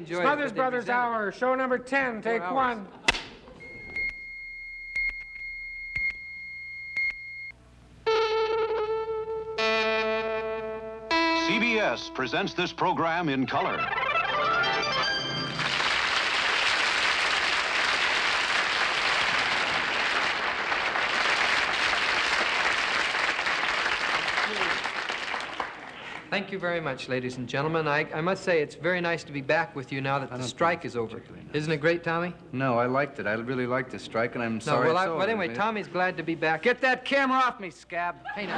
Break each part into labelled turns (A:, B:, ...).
A: Smothers Brothers Hour, show number 10, take one.
B: CBS presents this program in color.
C: Thank you very much, ladies and gentlemen. I must say it's very nice to be back with you now that the strike is over. Isn't it great, Tommy?
D: No, I liked it. I really liked the strike, and I'm sorry it's over.
C: But anyway, Tommy's glad to be back.
D: Get that camera off me, scab.
C: Hey, now.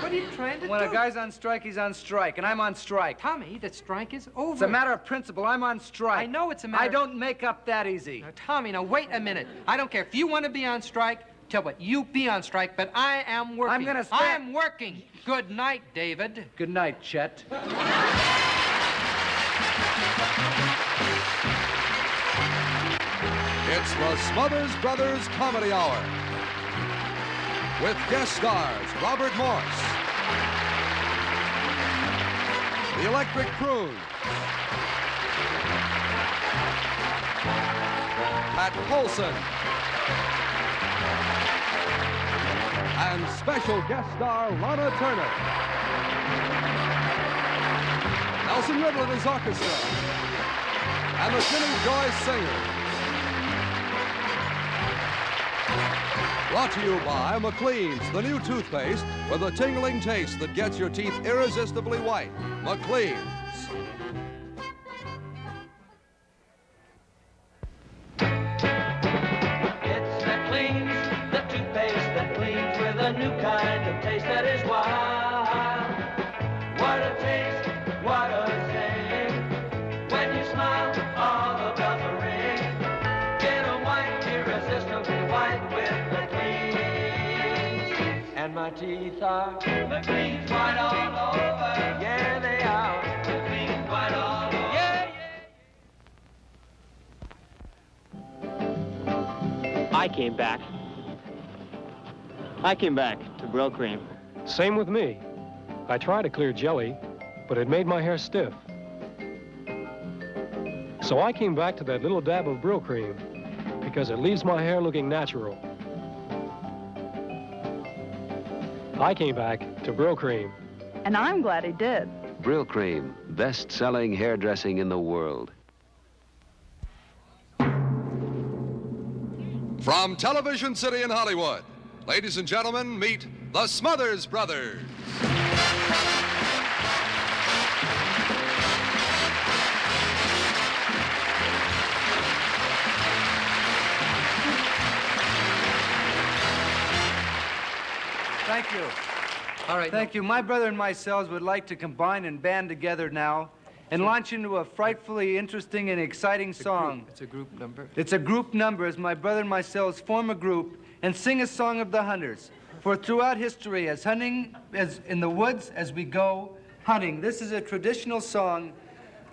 C: What are you trying to do?
D: When a guy's on strike, he's on strike, and I'm on strike.
C: Tommy, the strike is over.
D: It's a matter of principle. I'm on strike.
C: I know it's a matter
D: I don't make up that easy.
C: Now, Tommy, now wait a minute. I don't care if you want to be on strike. Tell what you be on strike, but I am working.
D: I'm gonna
C: I am working. Good night, David.
D: Good night, Chet.
E: It's the Smothers Brothers Comedy Hour with guest stars Robert Morse, the Electric Prunes, Pat Colson, and special guest star Lana Turner. Nelson Riddle and his orchestra, and the Jimmy Joy Singers. Brought to you by McLean's, the new toothpaste with a tingling taste that gets your teeth irresistibly white. McLean's.
F: It's McLean's, the toothpaste that cleans with a new kind of taste that is wild. What a taste, what a saying. When you smile, all the bells will ring. Get a white, irresistibly white with McLean's. And my teeth are McLean's white all over. Yeah, they are McLean's white all over.
G: I came back to Brill Cream.
H: Same with me. I tried a clear jelly, but it made my hair stiff. So I came back to that little dab of Brill Cream because it leaves my hair looking natural. I came back to Brill Cream.
I: And I'm glad he did.
J: Brill Cream, best-selling hairdressing in the world.
E: From Television City in Hollywood, ladies and gentlemen, meet the Smothers Brothers.
D: Thank you.
C: All right.
D: Thank you. My brother and myself would like to combine and band together now and launch into a frightfully interesting and exciting song.
C: It's a group number.
D: It's a group number as my brother and myself form a group and sing a song of the hunters. For throughout history, as hunting, as in the woods, as we go hunting, this is a traditional song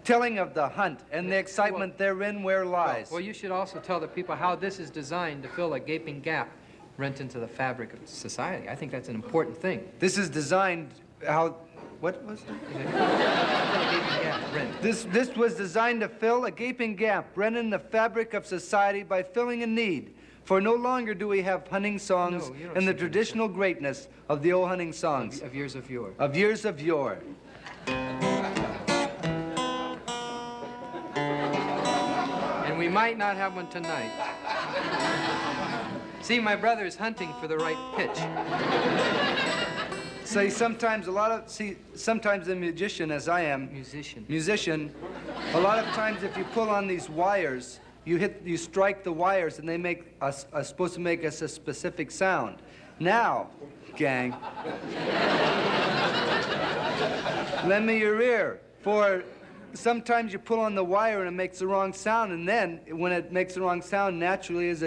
D: telling of the hunt and the excitement therein where lies.
C: Well, you should also tell the people how this is designed to fill a gaping gap rent into the fabric of society. I think that's an important thing.
D: This is designed how... What was it? This was designed to fill a gaping gap rent in the fabric of society by filling a need. For no longer do we have hunting songs and the traditional greatness of the old hunting songs.
C: Of years of yore.
D: Of years of yore.
C: And we might not have one tonight. See, my brother is hunting for the right pitch.
D: Sometimes a musician, as I am, musician, a lot of times if you pull on these wires, you strike the wires and they make us, supposed to make us a specific sound. Now, gang, lend me your ear, for sometimes you pull on the wire and it makes the wrong sound, and then when it makes the wrong sound, naturally, as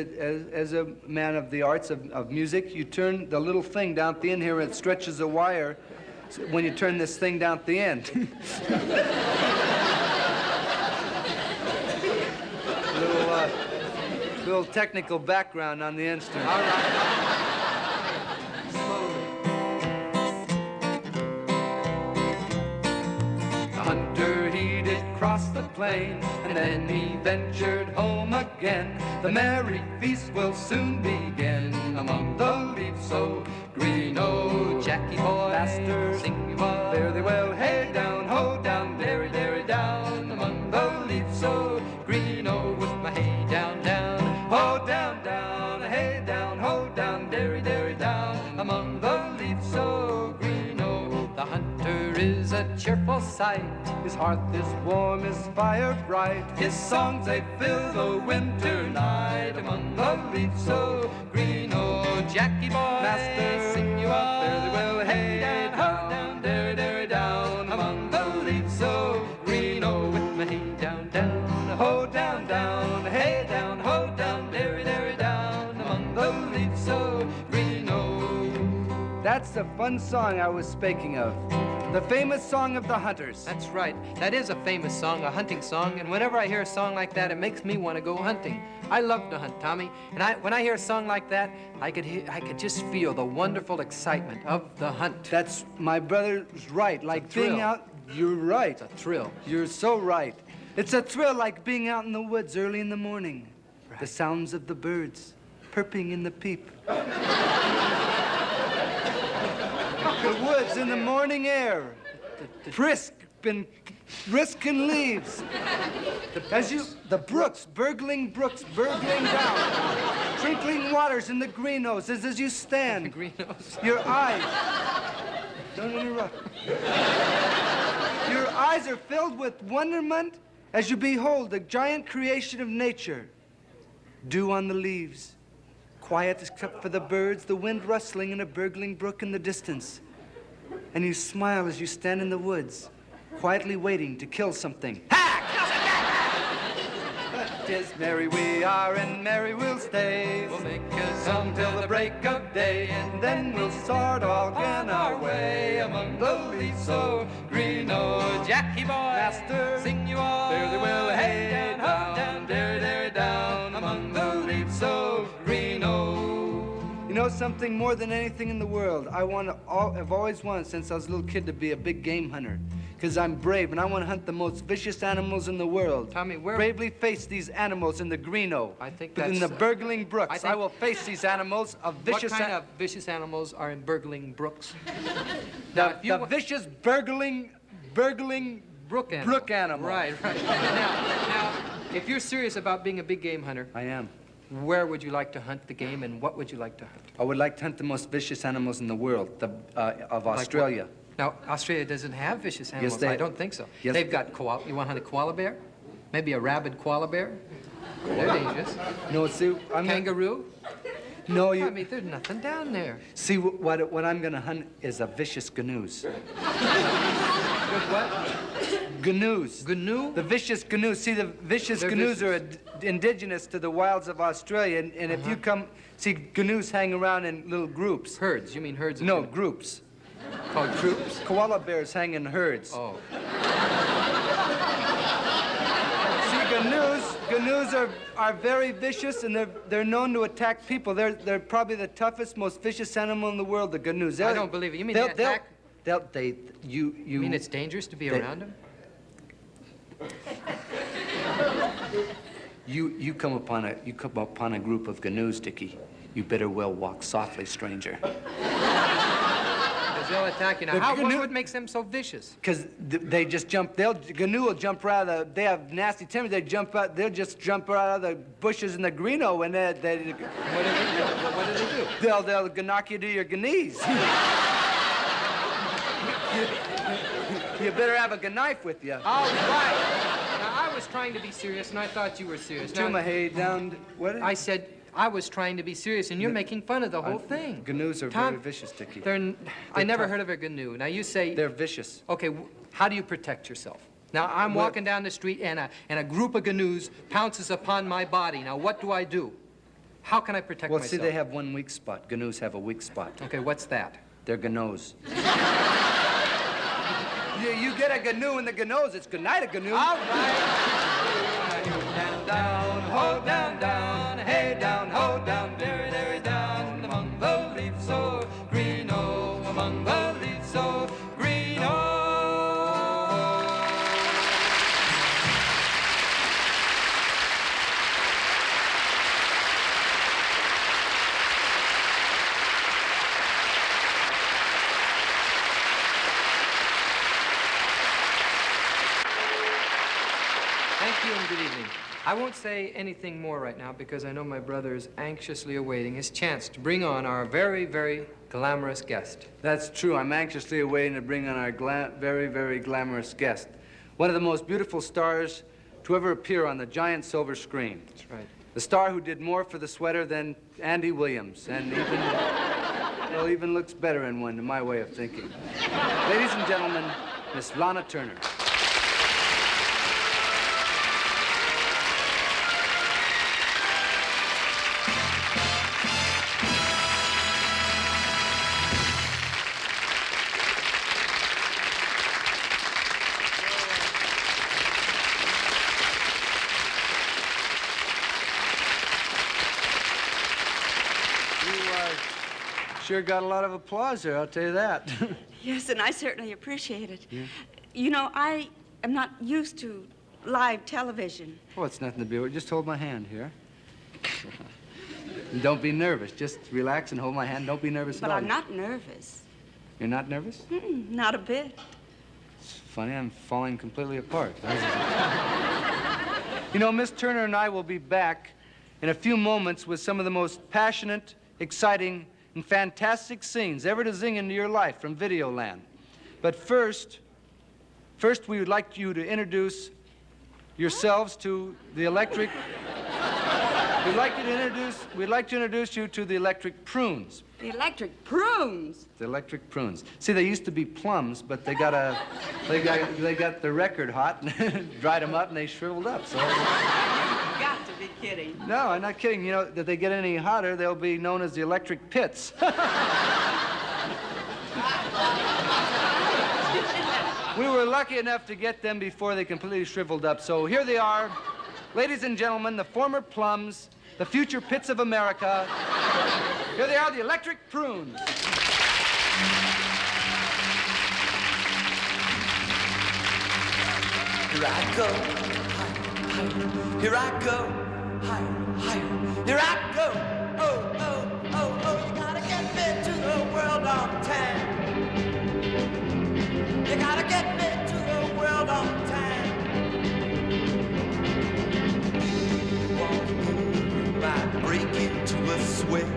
D: a man of the arts of music, you turn the little thing down at the end here, and it stretches the wire when you turn this thing down at the end. Little technical background on the instrument.
C: All right.
D: The hunter across the plain, and then he ventured home again. The merry feast will soon begin among the leaves so green. Oh, Jackie boy, master, sing you all, fare thee well. Hey down, ho down, derry, derry down among the leaves so green. Oh, with my hey down, down, ho down, down, hey down, ho down, derry, derry down among the leaves so green. Oh, the hunter is a cheerful sight. His hearth is warm, his fire bright. His songs they fill the winter night among the leaves so green. Oh, Jackie boy, master, sing you up fairly well. Hey down, ho down, derry, derry down among the leaves so green. Oh, with my hey down, down, ho down, down, hey down, ho down, derry, derry down among the leaves so green. Oh, that's the fun song I was speaking of. The famous song of the hunters.
C: That's right. That is a famous song, a hunting song, and whenever I hear a song like that, it makes me want to go hunting. I love to hunt, Tommy, and when I hear a song like that, I could just feel the wonderful excitement of the hunt.
D: That's, my brother's right. Like being out, you're right.
C: It's a thrill.
D: You're so right. It's a thrill like being out in the woods early in the morning. Right. The sounds of the birds chirping in the peep. The woods in the morning air, brisk and leaves. The brooks burgling down, trickling waters in the greenhouses as you stand.
C: The greenhouse.
D: Your eyes, don't interrupt. Your eyes are filled with wonderment as you behold the giant creation of nature. Dew on the leaves, quiet except for the birds, the wind rustling in a burgling brook in the distance. And you smile as you stand in the woods, quietly waiting to kill something. Ha! Tis merry we are and merry we'll stay. We'll make a song till the break of day, and then we'll start all on our way among the leaves so green. Oh, Jackie boy, master, sing you all, fare thee well. Hey down, ho down, derry, derry down among the leaves so green. Oh. You know something, more than anything in the world, I've always wanted since I was a little kid to be a big game hunter. Because I'm brave and I want to hunt the most vicious animals in the world.
C: Tommy,
D: bravely face these animals in the greeno.
C: I think
D: in the burgling brooks. I will face these animals of vicious.
C: What kind of vicious animals are in burgling brooks?
D: The vicious burgling brook animal.
C: Right. Now, if you're serious about being a big game hunter,
D: I am.
C: Where would you like to hunt the game, and what would you like to hunt?
D: I would like to hunt the most vicious animals in the world, of Australia.
C: Now, Australia doesn't have vicious animals.
D: Yes,
C: I don't think so.
D: Yes,
C: They've got koala. You want to hunt a koala bear? Maybe a rabid koala bear? They're dangerous.
D: No, see,
C: Kangaroo?
D: No,
C: I mean, there's nothing down there.
D: See, what I'm going to hunt is a vicious gnu's.
C: What?
D: Gnu's.
C: Gnu?
D: The vicious gnu's. See, the vicious gnu's are indigenous to the wilds of Australia, and if you come, see, gnu's hang around in little groups.
C: Herds? You mean herds of
D: No, groups.
C: Called troops?
D: Koala bears hang in herds.
C: Oh.
D: See, gnu's are very vicious, and they're known to attack people. They're probably the toughest, most vicious animal in the world, the gnu's.
C: I don't believe it. You mean they attack?
D: You
C: mean it's dangerous to be around them?
D: You come upon a group of gnu's, Dickie. You better well walk softly, stranger.
C: Because they'll attack you. Now, what makes them so vicious?
D: Because they just jump. Gnu will jump right out of. They have nasty tempers. They'll just jump right out of the bushes in the greeno, and
C: What do they do? What do they do?
D: They'll knock you to your knees. You better have a knife with you.
C: All right. Now, I was trying to be serious, and I thought you were serious.
D: To my head down. What?
C: I said I was trying to be serious, and you're making fun of the whole thing.
D: Gnu's are very vicious, Dickie.
C: I never heard of a gnu. Now, you say...
D: They're vicious.
C: Okay, how do you protect yourself? Now, I'm walking down the street, and a group of gnus pounces upon my body. Now, what do I do? How can I protect myself?
D: Well, see, they have one weak spot. Gnus have a weak spot.
C: Okay, what's that?
D: They're gnos. You get a gnu in the gnos, it's good night, a gnu.
C: All right.
F: Down, down, ho, down, down, hey, down, ho, down, derry, derry, down, among the leaves so green, oh, among the leaves so green, oh.
C: Thank you and good evening. I won't say anything more right now because I know my brother is anxiously awaiting his chance to bring on our very, very glamorous guest.
D: That's true. I'm anxiously awaiting to bring on our very, very glamorous guest. One of the most beautiful stars to ever appear on the giant silver screen.
C: That's right.
D: The star who did more for the sweater than Andy Williams, and even, well, even looks better in one, in my way of thinking. Ladies and gentlemen, Miss Lana Turner. Sure got a lot of applause there, I'll tell you that.
K: Yes, and I certainly appreciate it.
D: Yeah.
K: You know, I am not used to live television.
D: Oh, it's nothing to be worried. Just hold my hand here. And don't be nervous. Just relax and hold my hand. Don't be nervous
K: But
D: at all.
K: I'm not nervous.
D: You're not nervous?
K: Not a bit.
D: It's funny, I'm falling completely apart. You know, Miss Turner and I will be back in a few moments with some of the most passionate, exciting, and fantastic scenes ever to zing into your life from Videoland. But first we would like you to introduce yourselves to the electric... We'd like to introduce you to the electric prunes.
K: The electric prunes?
D: The electric prunes. See, they used to be plums, but they got the record hot and dried them up and they shriveled up. So.
K: You've got to be kidding.
D: No, I'm not kidding. You know, if they get any hotter, they'll be known as the electric pits. We were lucky enough to get them before they completely shriveled up. So here they are, ladies and gentlemen, the former plums, the future pits of America. Here they are, the electric prunes.
F: Here I go, higher, here I go, higher, higher, here I go. Oh, oh, oh, oh, you gotta get me to the world on time. You gotta get me to the world on time. I break into a sweat.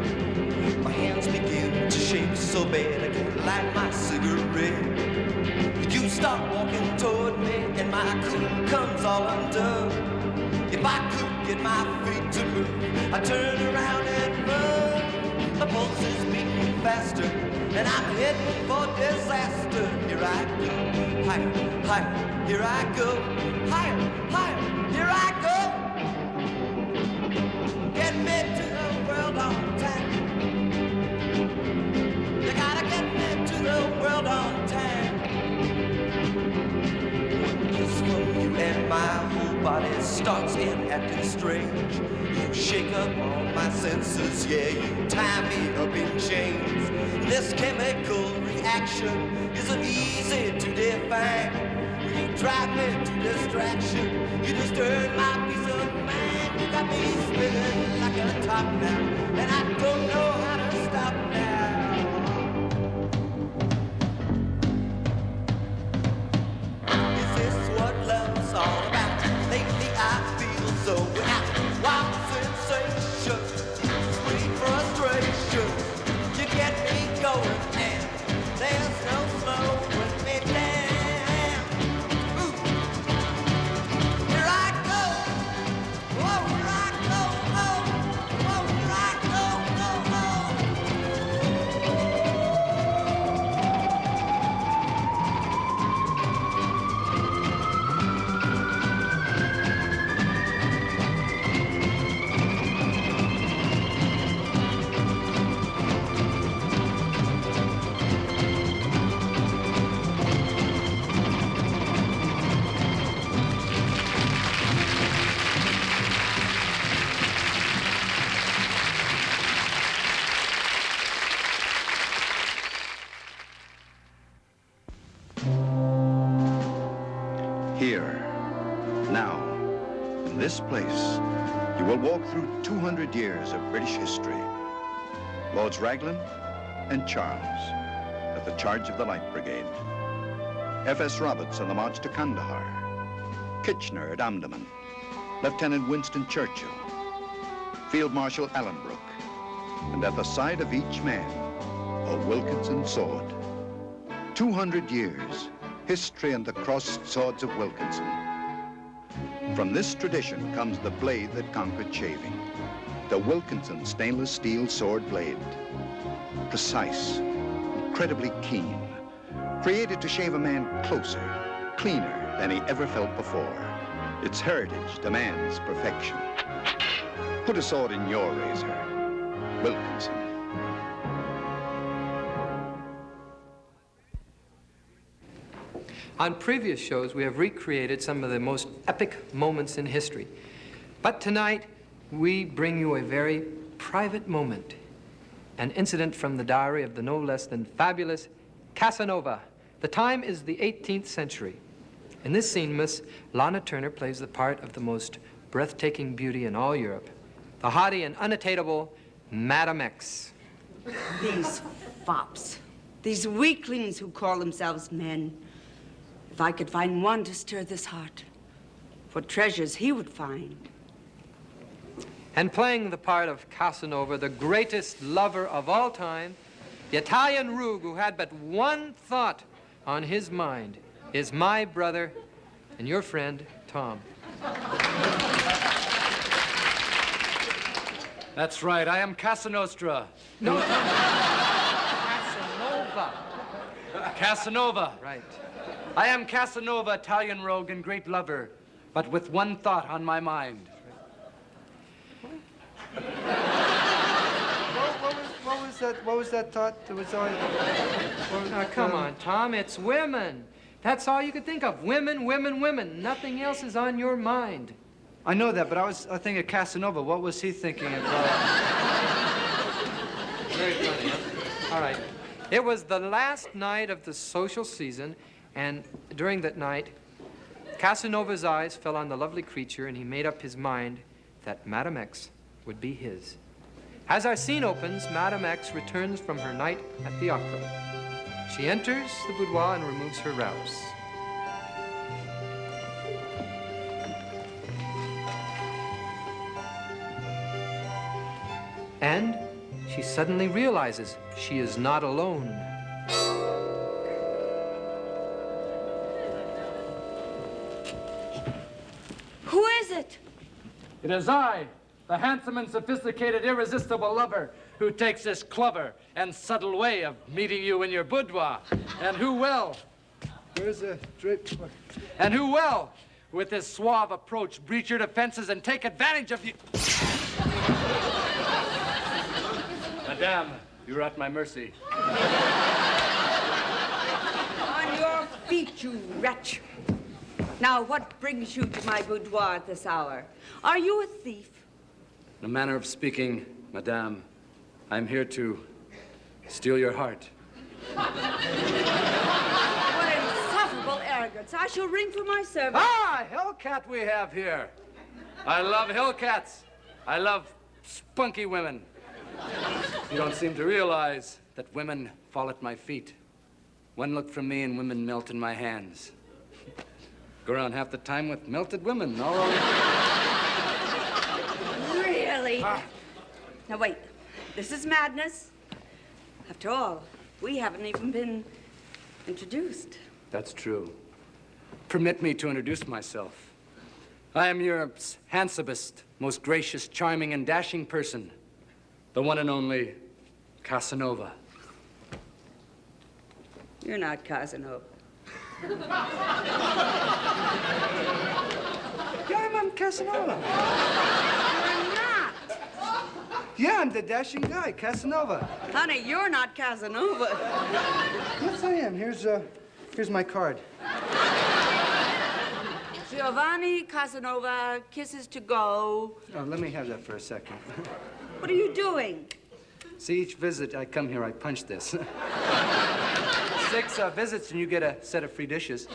F: My hands begin to shake so bad I can't light my cigarette. You start walking toward me and my cool comes all undone. If I could get my feet to move, I turn around and run. My pulse is beating faster and I'm heading for disaster. Here I go, higher, higher, here I go, higher, higher, here I go. Get me to the world on time. You gotta get me to the world on time. One kiss from you and my whole body starts in acting strange. You shake up all my senses, yeah, you tie me up in chains. This chemical reaction isn't easy to define. You drive me to distraction, you disturb my peace of mind. You got me spinning like a top now, and I don't know how to stop now. Is this what love's all about? Lately I feel so without wild sensation, sweet frustration. You get me going and there's no slowing me down.
L: Here, now, in this place, you will walk through 200 years of British history. Lords Raglan and Charles at the charge of the Light Brigade. F.S. Roberts on the march to Kandahar. Kitchener at Omdurman. Lieutenant Winston Churchill, Field Marshal Allenbrook, and at the side of each man, a Wilkinson sword. 200 years, history and the crossed swords of Wilkinson. From this tradition comes the blade that conquered shaving, the Wilkinson stainless steel sword blade. Precise, incredibly keen, created to shave a man closer, cleaner than he ever felt before. Its heritage demands perfection. Put a sword in your razor. Wilkinson.
C: On previous shows, we have recreated some of the most epic moments in history. But tonight, we bring you a very private moment, an incident from the diary of the no less than fabulous Casanova. The time is the 18th century. In this scene, Miss Lana Turner plays the part of the most breathtaking beauty in all Europe, the haughty and unattainable Madame X.
K: These fops, these weaklings who call themselves men. If I could find one to stir this heart, what treasures he would find.
C: And playing the part of Casanova, the greatest lover of all time, the Italian rogue who had but one thought on his mind, is my brother and your friend, Tom.
D: That's right, I am Casanostra.
C: No, Casanova.
D: Casanova.
C: Right.
D: I am Casanova, Italian rogue and great lover, but with one thought on my mind. What was that thought? It was all...
C: Now, come on, Tom, it's women. That's all you could think of. Women, women, women. Nothing else is on your mind.
D: I know that, but I think of Casanova. What was he thinking about?
C: Very funny, huh? All right. It was the last night of the social season, and during that night, Casanova's eyes fell on the lovely creature, and he made up his mind that Madame X would be his. As our scene opens, Madame X returns from her night at the opera. She enters the boudoir and removes her wraps. And she suddenly realizes she is not alone.
K: Who is it?
D: It is I, the handsome and sophisticated, irresistible lover who takes this clever and subtle way of meeting you in your boudoir. And who will, where's the drip? And who will, with this suave approach, breach your defenses and take advantage of you. Madame, you're at my mercy.
K: On your feet, you wretch. Now, what brings you to my boudoir at this hour? Are you a thief?
D: In a manner of speaking, Madame, I'm here to steal your heart.
K: What insufferable arrogance. I shall ring for my servant.
D: Ah, hellcat we have here. I love hellcats. I love spunky women. You don't seem to realize that women fall at my feet. One look from me and women melt in my hands. Go around half the time with melted women all over.
K: Really? Now, wait. This is madness. After all, we haven't even been introduced.
D: That's true. Permit me to introduce myself. I am Europe's handsomest, most gracious, charming, and dashing person. The one and only Casanova.
K: You're not Casanova.
D: Yeah, I'm Casanova.
K: You're not.
D: Yeah, I'm the dashing guy, Casanova.
K: Honey, you're not Casanova.
D: Yes, I am. Here's my card.
K: Giovanni Casanova, kisses to go.
D: Oh, let me have that for a second.
K: What are you doing?
D: See, each visit I come here, I punch this. 6 visits and you get a set of free dishes.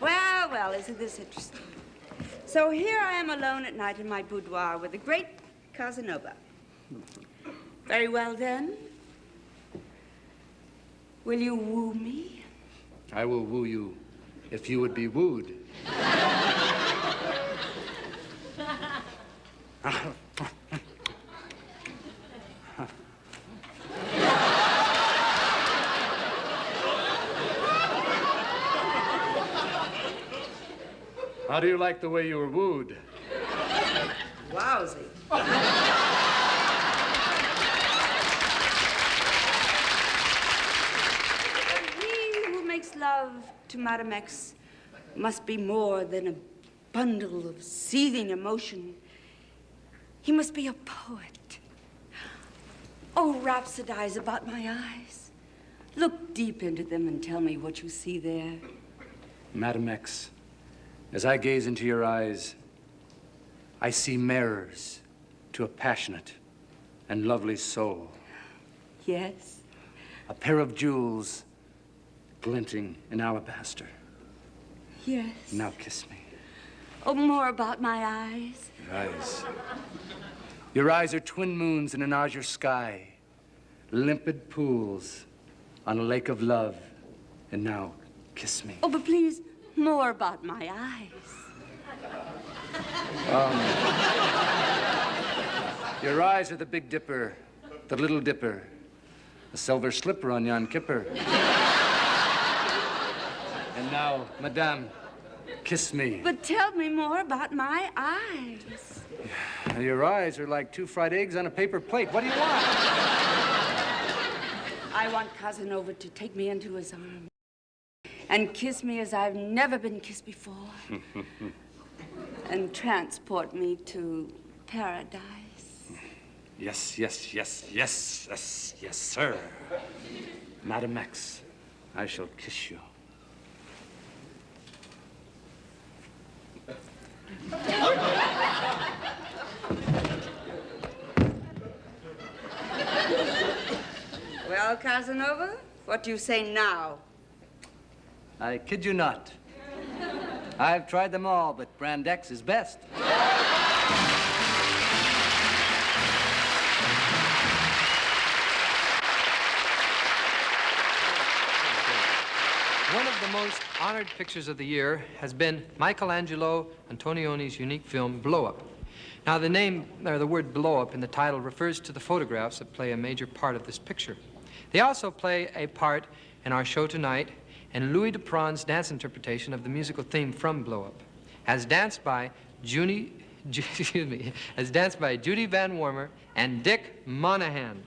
K: Well, well, isn't this interesting? So here I am alone at night in my boudoir with the great Casanova. Very well, then. Will you woo me?
D: I will woo you if you would be wooed. How do you like the way you were wooed?
K: Lousy. He who makes love to Madame X must be more than a bundle of seething emotion. He must be a poet. Oh, rhapsodize about my eyes. Look deep into them and tell me what you see there.
D: Madame X, as I gaze into your eyes, I see mirrors to a passionate and lovely soul.
K: Yes?
D: A pair of jewels glinting in alabaster.
K: Yes.
D: Now kiss me.
K: Oh, more about my eyes.
D: Your eyes. Your eyes are twin moons in an azure sky, limpid pools on a lake of love. And now, kiss me.
K: Oh, but please, more about my eyes.
D: Your eyes are the Big Dipper, the Little Dipper, the silver slipper on Yom Kippur. And now, Madame, kiss me.
K: But tell me more about my eyes.
D: Your eyes are like 2 fried eggs on a paper plate. What do you want?
K: I want Casanova to take me into his arms and kiss me as I've never been kissed before and transport me to paradise.
D: Yes, yes, yes, yes, yes, yes, sir. Madame X, I shall kiss you.
K: Well, Casanova, what do you say now?
D: I kid you not. I've tried them all, but Brand X is best.
C: One of the most honored pictures of the year has been Michelangelo Antonioni's unique film, Blow Up. Now, the name, or the word blow up in the title refers to the photographs that play a major part of this picture. They also play a part in our show tonight in Louis Dupron's dance interpretation of the musical theme from Blow Up, as danced by Judy Van Warmer and Dick Monahan.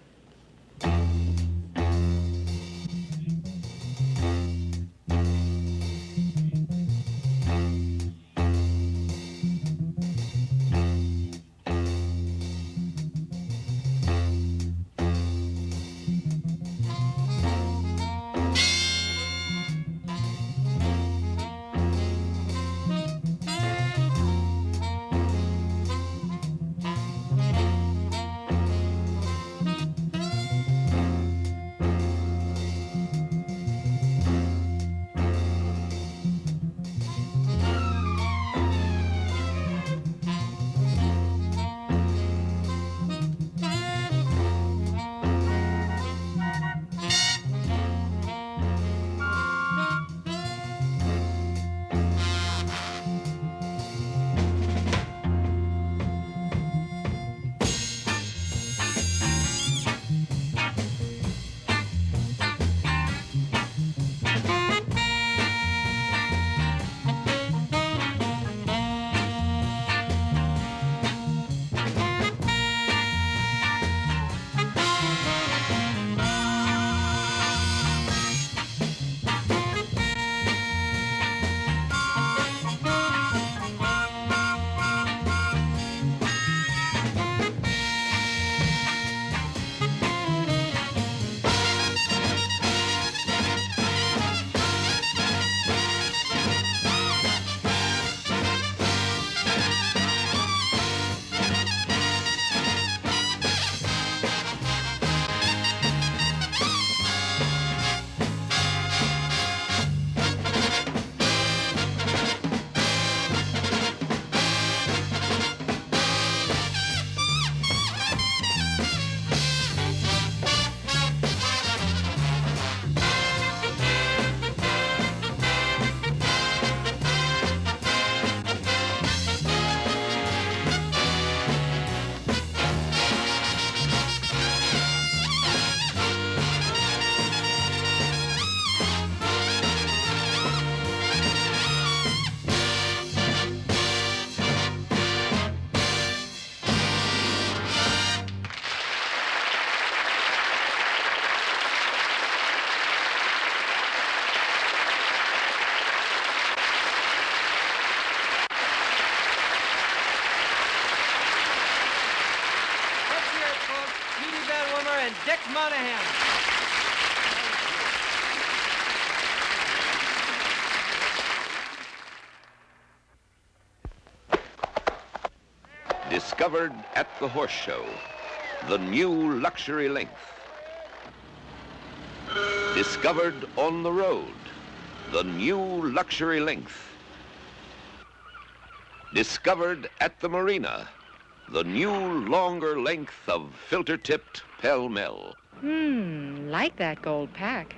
C: Dick Monahan.
M: Discovered at the horse show, the new luxury length. Discovered on the road, the new luxury length. Discovered at the marina, the new longer length of filter-tipped pell-mell.
N: Like that gold pack.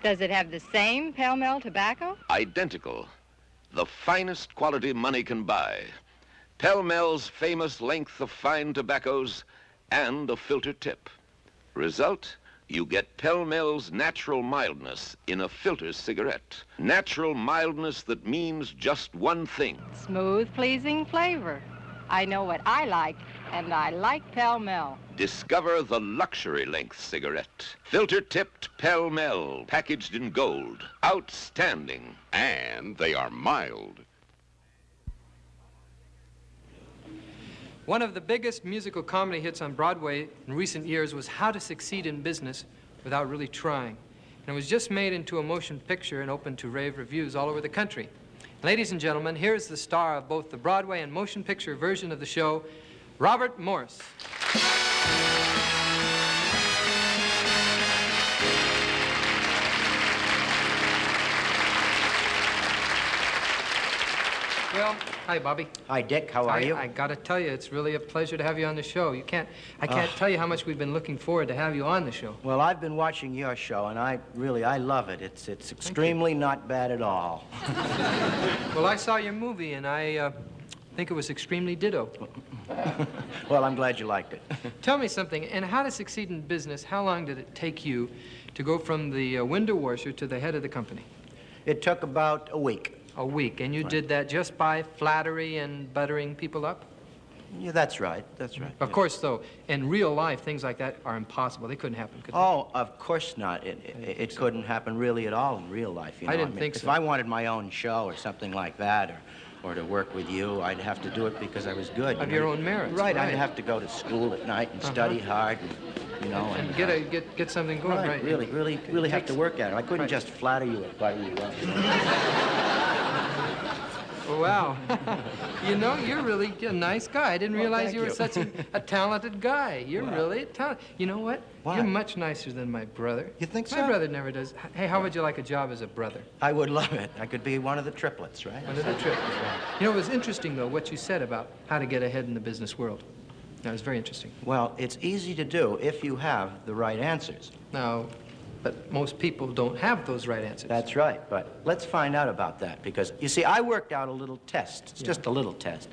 N: Does it have the same pell-mell tobacco?
M: Identical. The finest quality money can buy. Pell-Mell's famous length of fine tobaccos and a filter tip. Result, you get Pell-Mell's natural mildness in a filter cigarette. Natural mildness that means just one thing.
N: Smooth, pleasing flavor. I know what I like, and I like Pell-Mell.
M: Discover the luxury length cigarette. Filter-tipped Pell-Mell, packaged in gold. Outstanding.
O: And they are mild.
C: One of the biggest musical comedy hits on Broadway in recent years was How to Succeed in Business Without Really Trying. And it was just made into a motion picture and open to rave reviews all over the country. Ladies and gentlemen, here's the star of both the Broadway and motion picture version of the show, Robert Morse. Well, hi, Bobby.
P: Hi, Dick. How are you?
C: I gotta tell you, it's really a pleasure to have you on the show. I can't tell you how much we've been looking forward to have you on the show.
P: Well, I've been watching your show, and I love it. It's extremely not bad at all.
C: Well, I saw your movie, and I think it was extremely ditto.
P: Well, I'm glad you liked it.
C: Tell me something. In How to Succeed in Business, how long did it take you to go from the window washer to the head of the company?
P: It took about a week.
C: A week, and you did that just by flattery and buttering people up?
P: Yeah, that's right. That's right.
C: Of course, though, in real life, things like that are impossible. They couldn't happen, could they?
P: Oh, of course not. It couldn't happen really at all in real life. You know?
C: I didn't think so.
P: If I wanted my own show or something like that, or to work with you, I'd have to do it because I was good.
C: Of your own merits.
P: Right. I'd have to go to school at night and study hard, and
C: get something going. Right.
P: Really have to work at it. I couldn't just flatter you or butter you up.
C: Wow. You're really a nice guy. I didn't realize you were such a talented guy. You're really talented. You know what? You're much nicer than my brother.
P: You think so?
C: My brother never does. Hey, how would you like a job as a brother?
P: I would love it. I could be one of the triplets, right?
C: One of the triplets, right. It was interesting, though, what you said about how to get ahead in the business world. That was very interesting.
P: Well, it's easy to do if you have the right answers.
C: Now, but most people don't have those right answers.
P: That's right, but let's find out about that, because, you see, I worked out a little test. It's just a little test.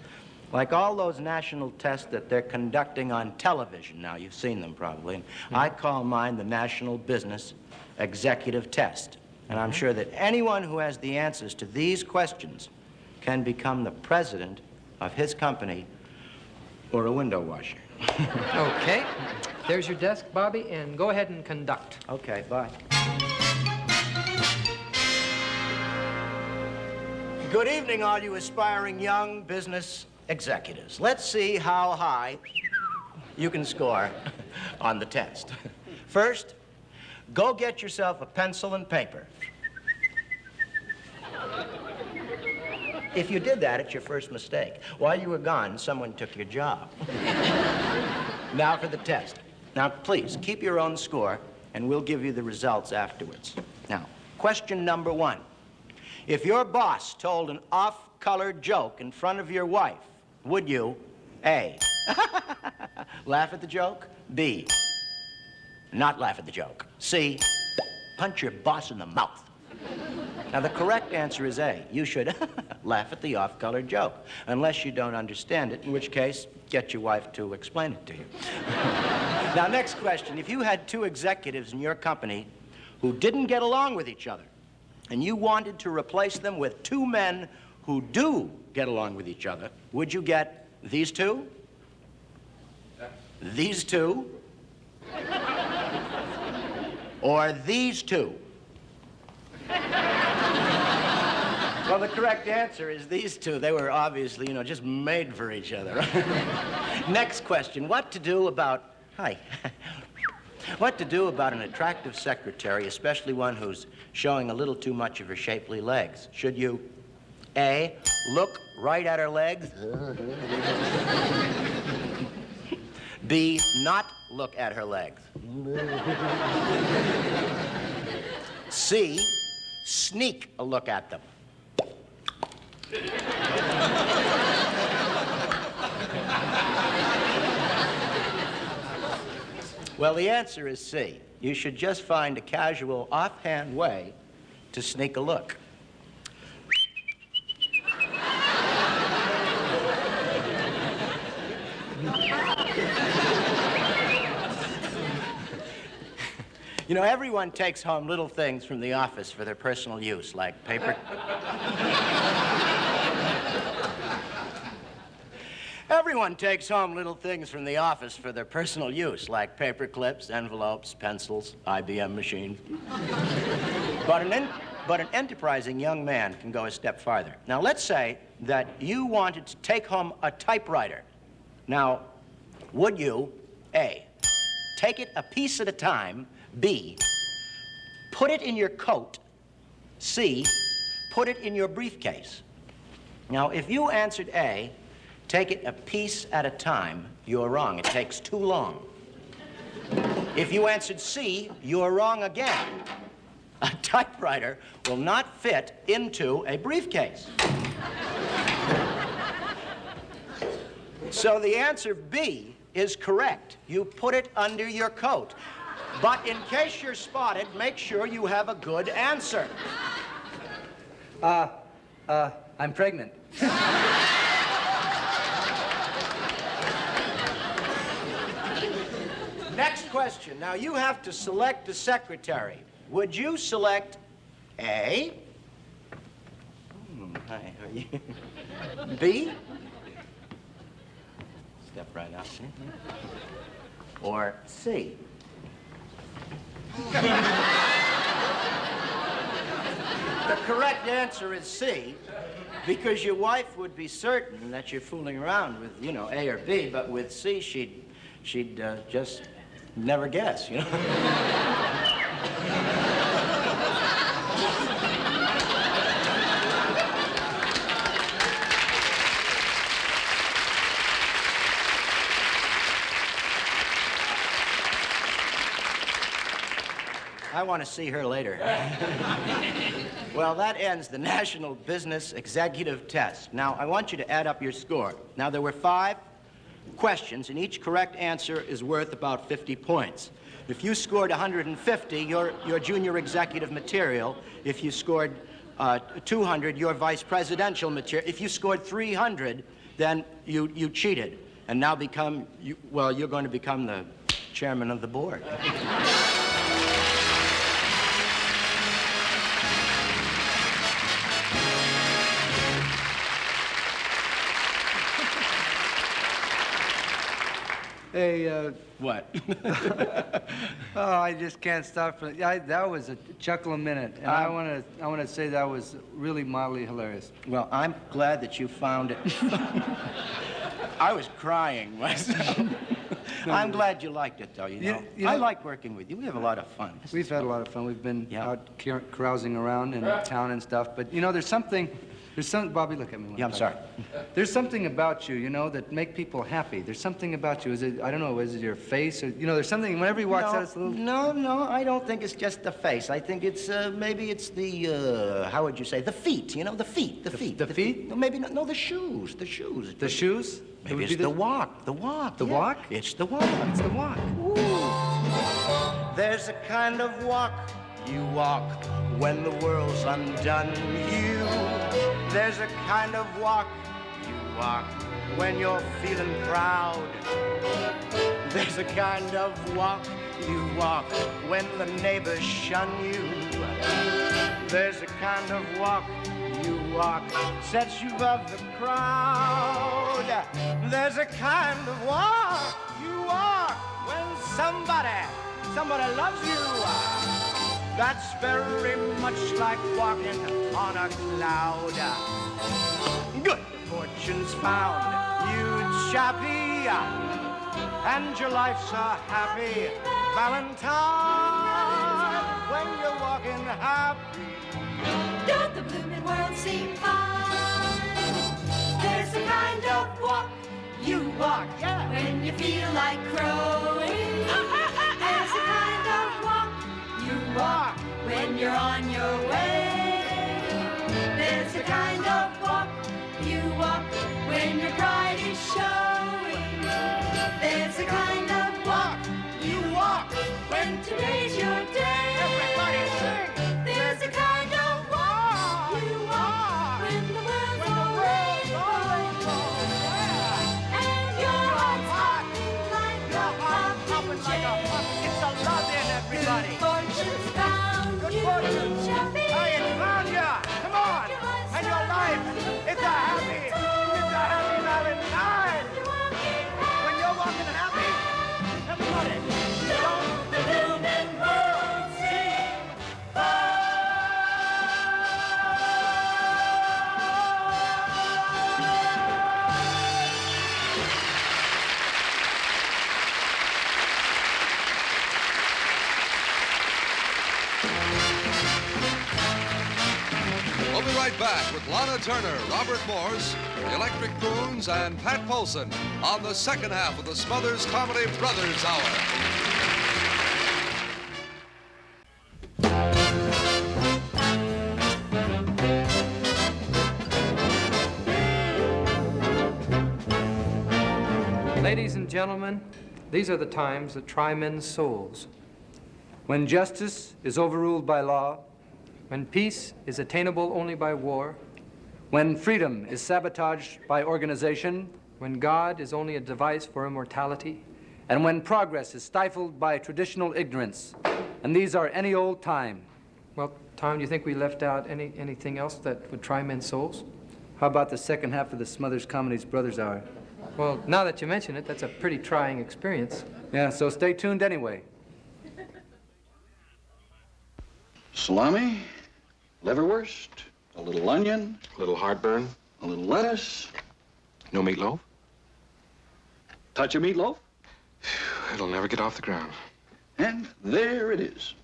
P: Like all those national tests that they're conducting on television now, you've seen them probably, and I call mine the National Business Executive Test. And I'm sure that anyone who has the answers to these questions can become the president of his company or a window washer.
C: Okay. There's your desk, Bobby, and go ahead and conduct.
P: Okay, bye. Good evening, all you aspiring young business executives. Let's see how high you can score on the test. First, go get yourself a pencil and paper. If you did that, it's your first mistake. While you were gone, someone took your job. Now for the test. Now, please, keep your own score, and we'll give you the results afterwards. Now, question number 1. If your boss told an off-color joke in front of your wife, would you, A, laugh at the joke, B, not laugh at the joke, C, punch your boss in the mouth? Now, the correct answer is A. You should laugh at the off-color joke, unless you don't understand it, in which case, get your wife to explain it to you. Now, next question. If you had 2 executives in your company who didn't get along with each other, and you wanted to replace them with 2 men who do get along with each other, would you get these 2? These 2? Or these 2? Well, the correct answer is these 2. They were obviously, just made for each other. Next question. What to do about... Hi. What to do about an attractive secretary, especially one who's showing a little too much of her shapely legs? Should you, A, look right at her legs? B, not look at her legs? C, sneak a look at them? Well, the answer is C. You should just find a casual, offhand way to sneak a look. You know, everyone takes home little things from the office for their personal use, like paper... Everyone takes home little things from the office for their personal use, like paper clips, envelopes, pencils, IBM machines. But an enterprising young man can go a step farther. Now, let's say that you wanted to take home a typewriter. Now, would you, A, take it a piece at a time, B, put it in your coat, C, put it in your briefcase? Now, if you answered A, take it a piece at a time, you're wrong. It takes too long. If you answered C, you're wrong again. A typewriter will not fit into a briefcase. So the answer B is correct. You put it under your coat. But in case you're spotted, make sure you have a good answer.
D: I'm pregnant.
P: Next question. Now, you have to select a secretary. Would you select A? Hi, how are you? B? Step right up. Or C? The correct answer is C, because your wife would be certain that you're fooling around with, you know, A or B, but with C, she'd just never guess, you know? I want to see her later. Well, that ends the National Business Executive Test. Now, I want you to add up your score. Now, there were 5 questions, and each correct answer is worth about 50 points. If you scored 150, you're junior executive material. If you scored 200, you're vice presidential material. If you scored 300, then you cheated, and now you're going to become the chairman of the board.
D: Hey,
P: what?
D: Oh, I just can't stop. That was a chuckle a minute, and I want to say that was really mildly hilarious.
P: Well, I'm glad that you found it. I was crying myself. I'm glad you liked it, though. You know, I like working with you. We have a lot of fun.
D: We've had a lot of fun. We've been out carousing around in town and stuff. But you know, there's something. Bobby, look at me.
P: Yeah, I'm sorry.
D: There's something about you, you know, that make people happy. There's something about you. Is it, I don't know, is it your face? Or, you know, there's something, whenever he walks out, it's a little...
P: No, I don't think it's just the face. I think it's, maybe it's the, how would you say, the feet, you know, the feet.
D: The feet?
P: No, maybe not, no, the shoes.
D: The shoes?
P: Maybe it's the walk.
D: The
P: walk? It's the walk.
D: It's the walk.
P: Ooh. There's a kind of walk you walk when the world's undone you. There's a kind of walk you walk when you're feeling proud. There's a kind of walk you walk when the neighbors shun you. There's a kind of walk you walk sets you above the crowd. There's a kind of walk you walk when somebody loves you. That's very much like walking on a cloud. Good fortune's found you, chappie, and your life's so happy.
Q: Valentine, when you're walking happy.
F: Don't the blooming world seem fine? There's the kind of walk you walk when you feel like crowing. There's the kind of walk you walk when you're on your way. There's the kind of walk you walk when your pride is showing. There's the kind of walk you walk when today's your day.
Q: Everybody sing.
F: There's the kind of walk you walk when the world's all rainbow. And your heart's popping like a pumpkin.
Q: It's a love-in, everybody.
F: Good fortune's found
Q: Good
F: you.
Q: fortune.
F: Shall be.
Q: Hey, it's found ya. Come on. And your life. It's a happy Valentine. When you're walking happy, everybody.
F: Don't the blooming world seem
E: We'll be right back with Lana Turner, Robert Morse, the Electric Prunes, and Pat Polson on the second half of the Smothers Comedy Brothers Hour.
C: Ladies and gentlemen, these are the times that try men's souls.
D: When justice is overruled by law,
C: When peace is attainable only by war,
D: when freedom is sabotaged by organization,
C: when God is only a device for immortality,
D: and when progress is stifled by traditional ignorance. And these are any old time.
C: well, Tom, do you think we left out anything else that would try men's souls?
D: How about the second half of the Smothers Comedy's Brothers Hour?
C: Well, now that you mention it, that's a pretty trying experience.
D: Yeah, so stay tuned anyway.
L: Salami, liverwurst, a little onion,
O: A little heartburn.
L: a little lettuce,
O: No meatloaf.
L: touch of meatloaf,
O: It'll never get off the ground.
L: and there it is.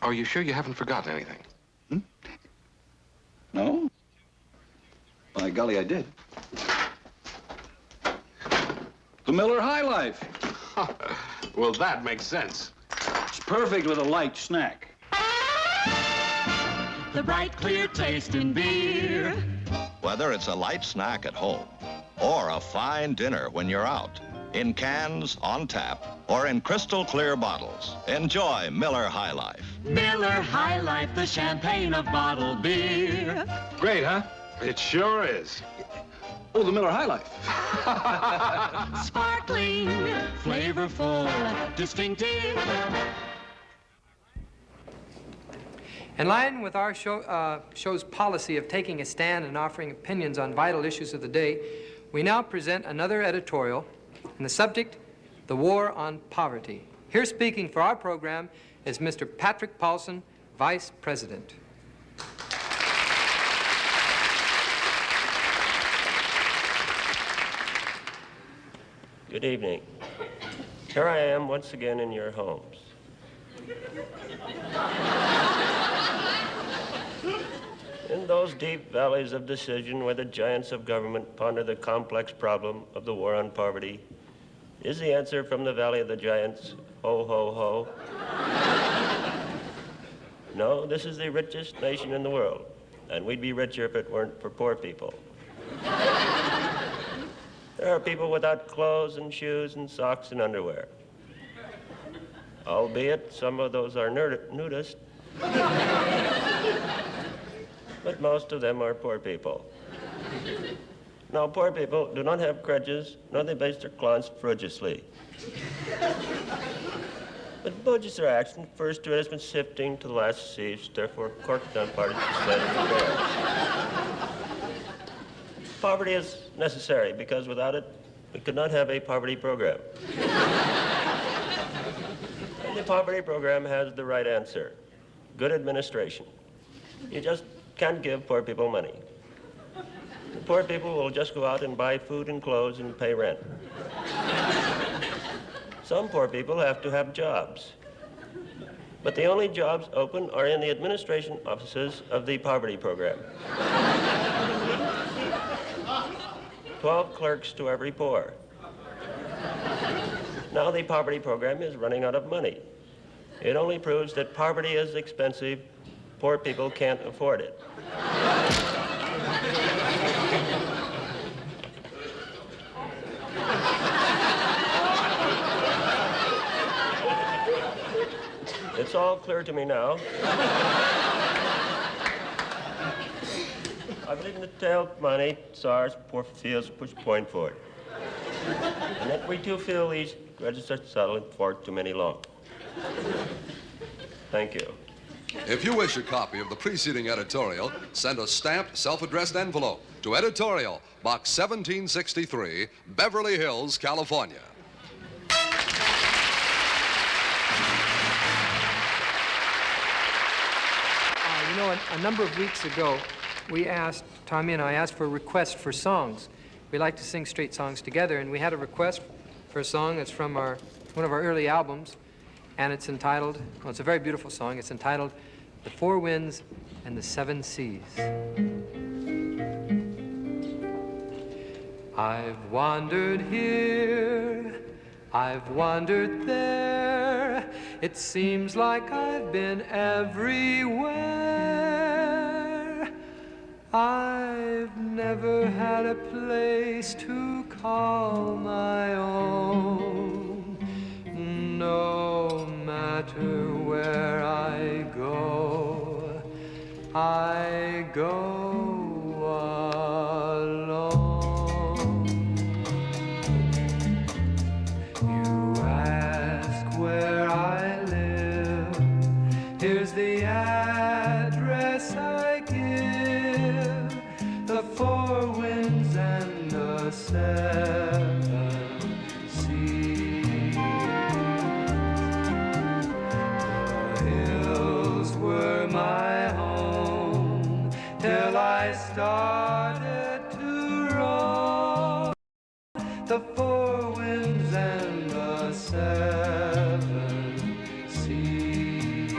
O: Are you sure you haven't forgotten anything?
L: No? By golly, I did. The Miller High Life.
O: Well, that makes sense.
L: It's perfect with a light snack.
F: the bright, clear taste in beer.
R: Whether it's a light snack at home or a fine dinner when you're out, in cans, on tap, or in crystal clear bottles, enjoy Miller High Life.
F: Miller High Life, the champagne of bottled beer.
O: Great, huh? It sure is.
L: Oh, the Miller High Life.
F: Sparkling, flavorful, distinctive.
C: In line with our show's policy of taking a stand and offering opinions on vital issues of the day, we now present another editorial, and the subject, the war on poverty. Here speaking for our program is Mr. Patrick Paulson, Vice President.
S: Good evening. Here I am once again in your homes. In those deep valleys of decision where the giants of government ponder the complex problem of the war on poverty, is the answer from the Valley of the Giants, ho, ho, ho? No, this is the richest nation in the world, and we'd be richer if it weren't for poor people. There are people without clothes and shoes and socks and underwear. Albeit some of those are nudist. But most of them are poor people. Now, poor people do not have crutches, nor they base their clans frugiously. But budgets are action, first to it has been sifting to the last siege, therefore corked down parties to stand fair. Poverty is necessary because without it, we could not have a poverty program. And the poverty program has the right answer: good administration. You just can't give poor people money. The poor people will just go out and buy food and clothes and pay rent. Some poor people have to have jobs. But the only jobs open are in the administration offices of the poverty program. 12 clerks to every poor. Now the poverty program is running out of money. It only proves that poverty is expensive. Poor people can't afford it. It's all clear to me now. I believe in the tail money, SARS, poor fields, push point forward. And that we too feel these registered settled for too many long. Thank you.
E: If you wish a copy of the preceding editorial, send a stamped, self-addressed envelope to Editorial, Box 1763, Beverly Hills, California.
C: You know, a number of weeks ago, Tommy and I asked for a request for songs. We like to sing straight songs together, and we had a request for a song that's from one of our early albums, and it's entitled, well, it's a very beautiful song. It's entitled The Four Winds and the Seven Seas. I've wandered here, I've wandered there. It seems like I've been everywhere. I've never had a place to call my own. No matter where I go alone. You ask where I live, here's the address I give, the four winds and the seven seas. The hills were my home till I started to roam, the four winds and the seven seas.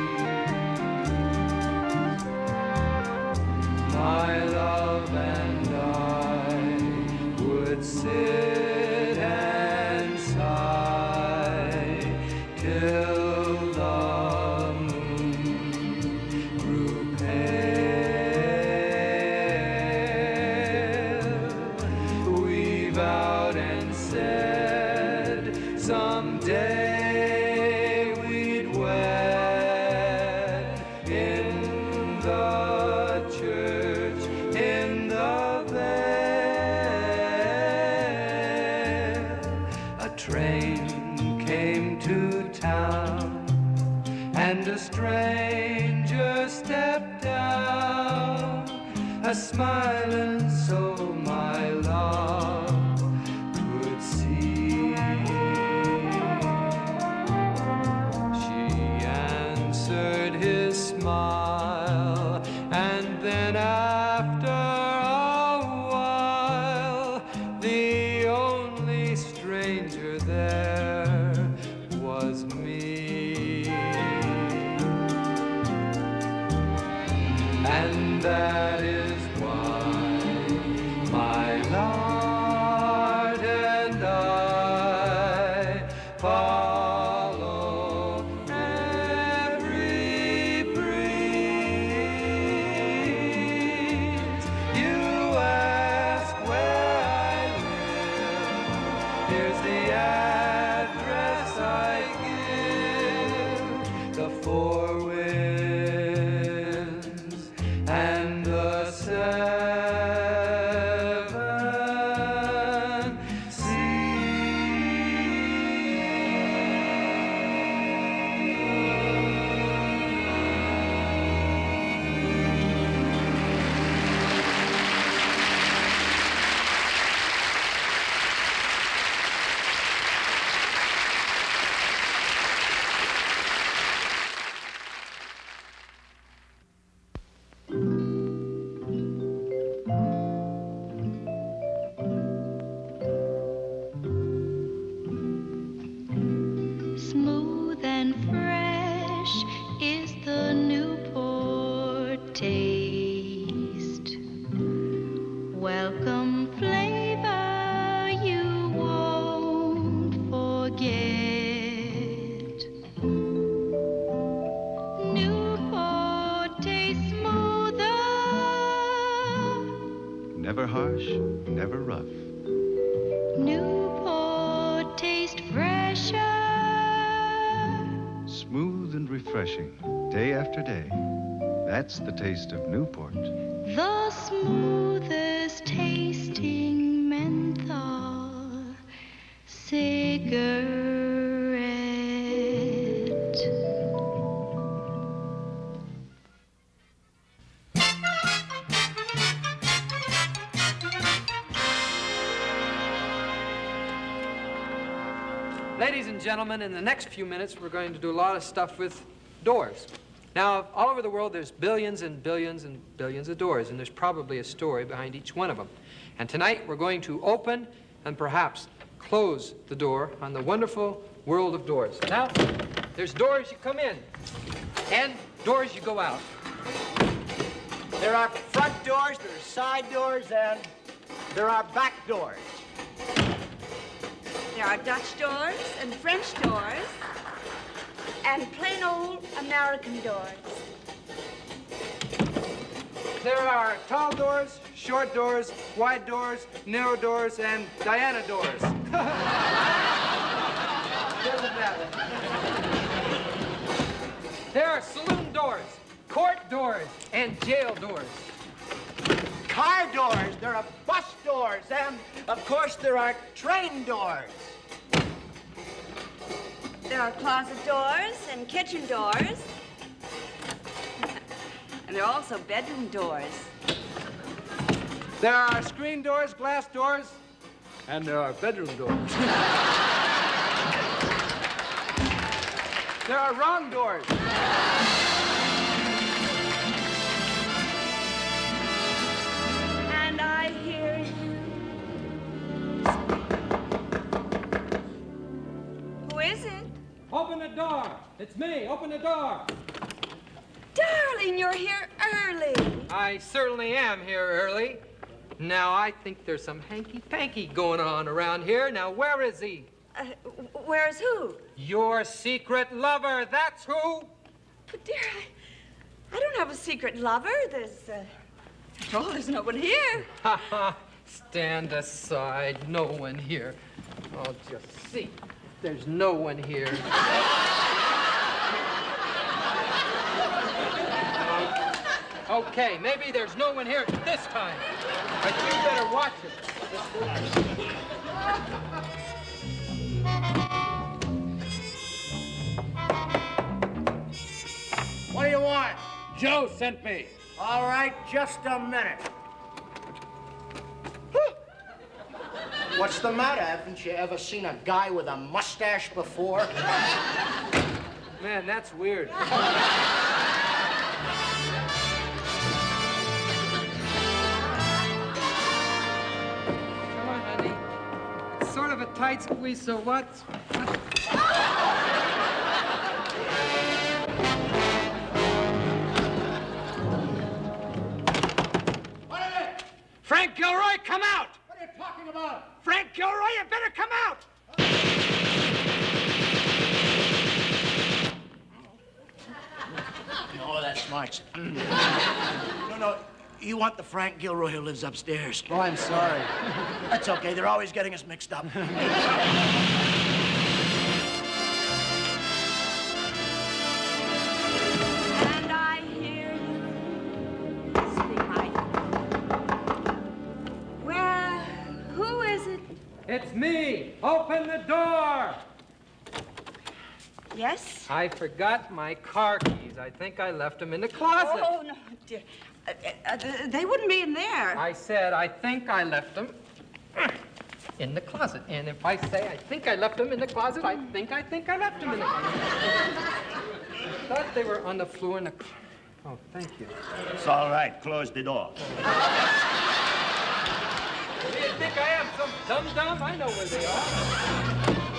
C: My love and I would sit and sigh till the moon grew pale. We vowed and said someday we'd wed in the church in the vale. A train came to town and a stranger stepped down, a smiling soul my love could see. She answered his smile, and then after a while, the only stranger there was me. And that is why my love
T: welcome flavor you won't forget. Newport tastes smoother.
L: Never harsh, never rough.
T: Newport tastes fresher.
L: Smooth and refreshing, day after day. That's the taste of Newport.
T: The smoothest tasting menthol cigarette.
C: Ladies and gentlemen, in the next few minutes, we're going to do a lot of stuff with doors. Now, all over the world, there's billions and billions and billions of doors, and there's probably a story behind each one of them. And tonight, we're going to open and perhaps close the door on the wonderful world of doors. Now, there's doors you come in, and doors you go out.
P: There are front doors, there are side doors, and there are back doors.
K: There are Dutch doors and French doors and plain old American doors.
D: There are tall doors, short doors, wide doors, narrow doors, and Diana doors. Doesn't matter.
C: There are saloon doors, court doors, and jail doors.
P: Car doors, there are bus doors, and of course there are train doors.
K: There are closet doors and kitchen doors. And there are also bedroom doors.
D: There are screen doors, glass doors, and there are bedroom doors. There are wrong doors.
K: And I hear you. Who is it?
C: Open the door. It's me. Open the door.
K: Darling, you're here early.
C: I certainly am here early. Now, I think there's some hanky-panky going on around here. Now, where is he?
K: Where's who?
C: Your secret lover. That's who.
K: But dear, I don't have a secret lover. There's no one here.
C: Ha ha. Stand aside. No one here. Oh, just see. There's no one here. Okay, maybe there's no one here this time. But you better watch it.
P: What do you want?
Q: Joe sent me.
P: All right, just a minute. What's the matter? Haven't you ever seen a guy with a mustache before?
C: Man, that's weird. Come on, honey. It's sort of a tight squeeze, so what?
Q: Frank Gilroy, come out!
P: What are you talking about?
Q: Frank Gilroy, you better come out!
P: Oh, that's smart. No, you want the Frank Gilroy who lives upstairs.
D: Oh, I'm sorry.
P: That's okay, they're always getting us mixed up.
K: And I hear you. Speak right. Well, who is it?
C: It's me. Open the door.
K: Yes?
C: I forgot my car keys. I think I left them in the closet.
K: Oh, no, dear. They wouldn't be in there.
C: I said, I think I left them in the closet. And if I say I think I left them in the closet, I think I left them in the closet. I thought they were on the floor in the closet. Oh, thank you.
P: It's all right, close the door.
C: Do you think I am some dum-dum? I know where they are.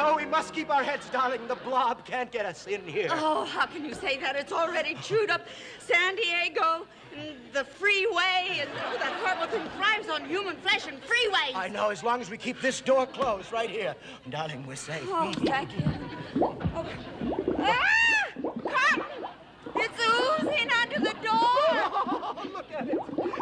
P: No, we must keep our heads, darling. The blob can't get us in here.
K: Oh, how can you say that? It's already chewed up San Diego, and the freeway, and oh, that horrible thing thrives on human flesh and freeways.
P: I know, as long as we keep this door closed right here. Darling, we're safe.
K: Oh, thank you. Oh. Ah! Cotton! It's oozing under the door.
P: Oh, look at it.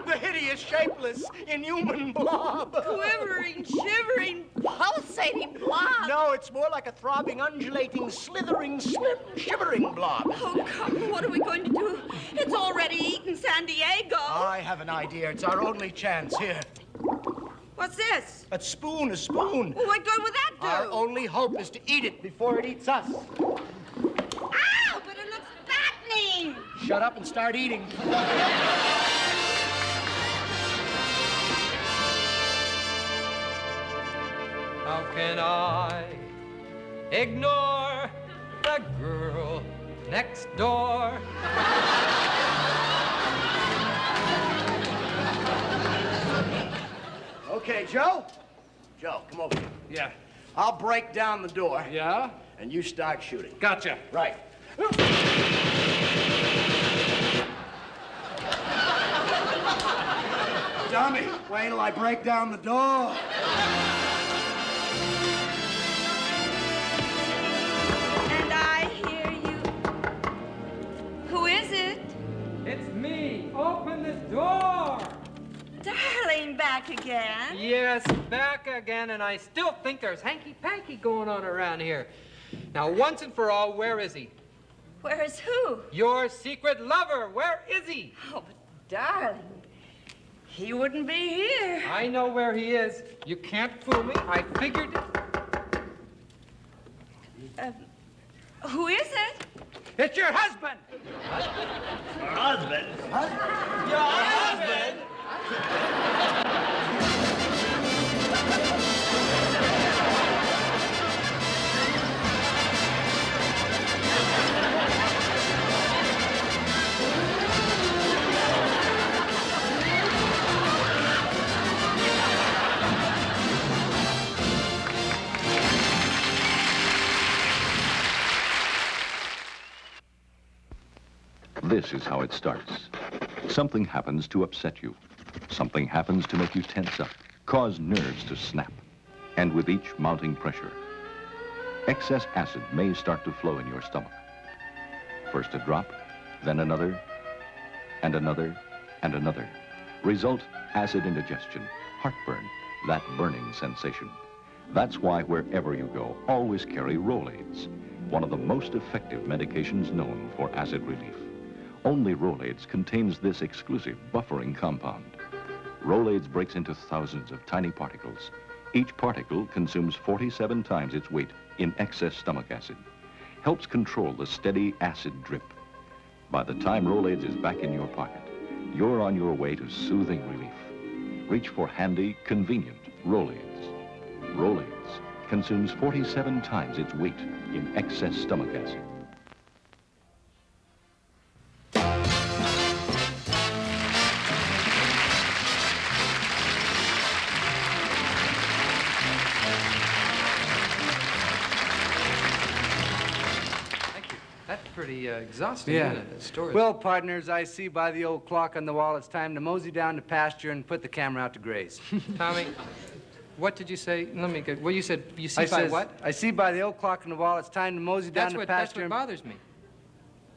P: The hideous, shapeless, inhuman blob.
K: Quivering, shivering, pulsating blob.
P: No, it's more like a throbbing, undulating, slithering, slim, shivering blob.
K: Oh, Cotton, what are we going to do? It's already eaten San Diego.
P: I have an idea. It's our only chance. Here.
K: What's this?
P: A spoon, a spoon.
K: Well, what good would that do?
P: Our only hope is to eat it before it eats us.
K: Ow, but it looks fattening.
P: Shut up and start eating.
C: How can I ignore the girl next door?
P: Okay, Joe. Joe, come over here.
A: Yeah.
P: I'll break down the door.
A: Yeah?
P: And you start shooting.
A: Gotcha.
P: Right. Dummy, wait till I break down the door.
K: And I hear you. Who is it?
C: It's me. Open the door.
K: Darling, back again.
C: Yes, back again, and I still think there's hanky-panky going on around here. Now, once and for all, where is he?
K: Where is who?
C: Your secret lover. Where is he?
K: Oh, but darling, he wouldn't be here.
C: I know where he is. You can't fool me. I figured it.
K: Who is it?
A: It's your husband.
P: Our husband?
C: Your husband?
J: This is how it starts. Something happens to upset you. Something happens to make you tense up, cause nerves to snap. And with each mounting pressure, excess acid may start to flow in your stomach. First a drop, then another, and another, and another. Result, acid indigestion, heartburn, that burning sensation. That's why wherever you go, always carry Rolaids, one of the most effective medications known for acid relief. Only Rolaids contains this exclusive buffering compound. Rolaids breaks into thousands of tiny particles. Each particle consumes 47 times its weight in excess stomach acid. Helps control the steady acid drip. By the time Rolaids is back in your pocket, you're on your way to soothing relief. Reach for handy, convenient Rolaids. Rolaids consumes 47 times its weight in excess stomach acid.
C: Pretty exhausting,
D: Yeah.
C: isn't it, that story?
D: Well, partners, I see by the old clock on the wall it's time to mosey down to pasture and put the camera out to graze.
C: Tommy, what did you say? Let me get. Well, you said you see
D: I
C: by
D: says,
C: what?
D: I see by the old clock on the wall it's time to mosey down to
C: That's
D: pasture.
C: what bothers me.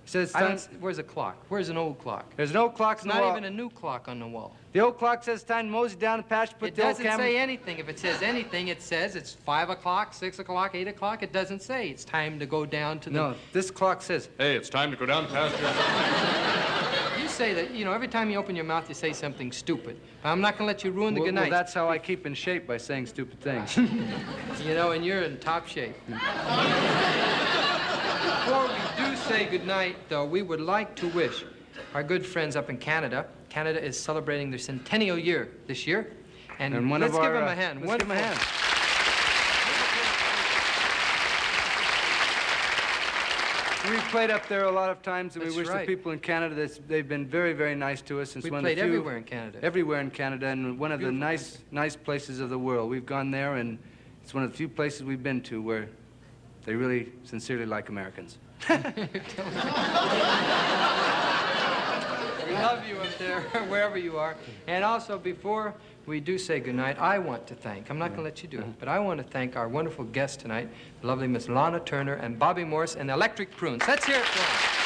D: Says
C: I
D: time.
C: don't, where's a clock? Where's an old clock?
D: There's no clocks
C: It's
D: on the
C: not
D: wall.
C: even a new clock on the wall.
D: The old clock says time to mosey down to pasture. Put
C: It
D: the old
C: doesn't
D: camera.
C: say anything. If it says anything, it says it's 5 o'clock, 6 o'clock, 8 o'clock. It doesn't say it's time to go down to the...
D: No, this clock says.
O: Hey, it's time to go down pasture.
C: You say that, you know, every time you open your mouth, you say something stupid. I'm not going to let you ruin the good night.
D: Well, that's how I keep in shape, by saying stupid things.
C: You know, and you're in top shape. Before we do say goodnight, though, we would like to wish our good friends up in Canada. Canada is celebrating their centennial year this year. And
D: one
C: let's
D: of our,
C: give them a hand.
D: Let's give them a hand. We've played up there a lot of times, and
C: That's
D: we wish
C: right.
D: the people in Canada, they've been very, very nice to us.
C: We played everywhere in Canada.
D: Everywhere in Canada, and one of the nice places of the world. We've gone there, and it's one of the few places we've been to where They really sincerely like Americans.
C: We love you up there, wherever you are. And also, before we do say goodnight, I want to thank, I'm not going to let you do it, but I want to thank our wonderful guests tonight, the lovely Miss Lana Turner and Bobby Morse and the Electric Prunes. Let's hear it for them.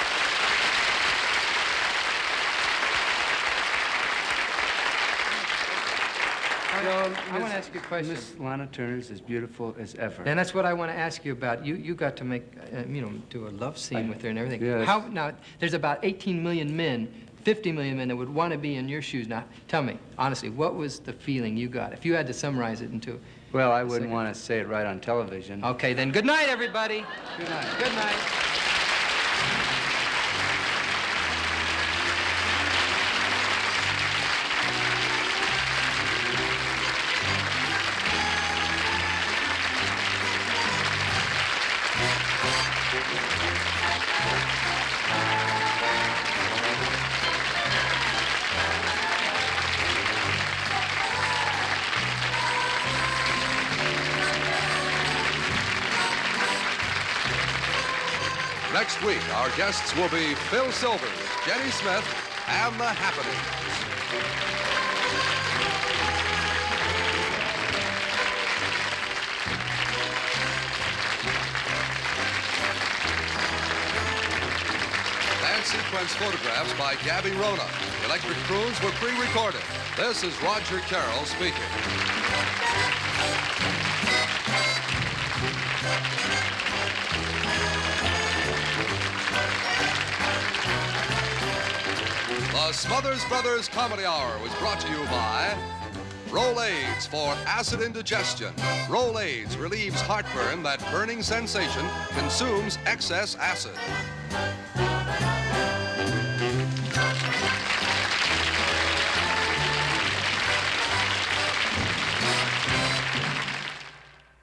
C: I want to ask you a question.
D: Miss Lana Turner's as beautiful as ever.
C: And that's what I want to ask you about. You got to make, do a love scene with her and everything.
D: Yes.
C: Now, there's about 18 million men, 50 million men that would want to be in your shoes. Now, tell me, honestly, what was the feeling you got? If you had to summarize it into
D: Well, I wouldn't want to say it right on television.
C: Okay, then good night, everybody.
D: Good night.
C: Good night.
E: Next week, our guests will be Phil Silvers, Jenny Smith, and the Happenings. Dance sequence photographs by Gabby Rona. Electric Prunes were pre-recorded. This is Roger Carroll speaking. The Smothers Brothers Comedy Hour was brought to you by Rolaids for acid indigestion. Rolaids relieves heartburn that burning sensation consumes excess acid.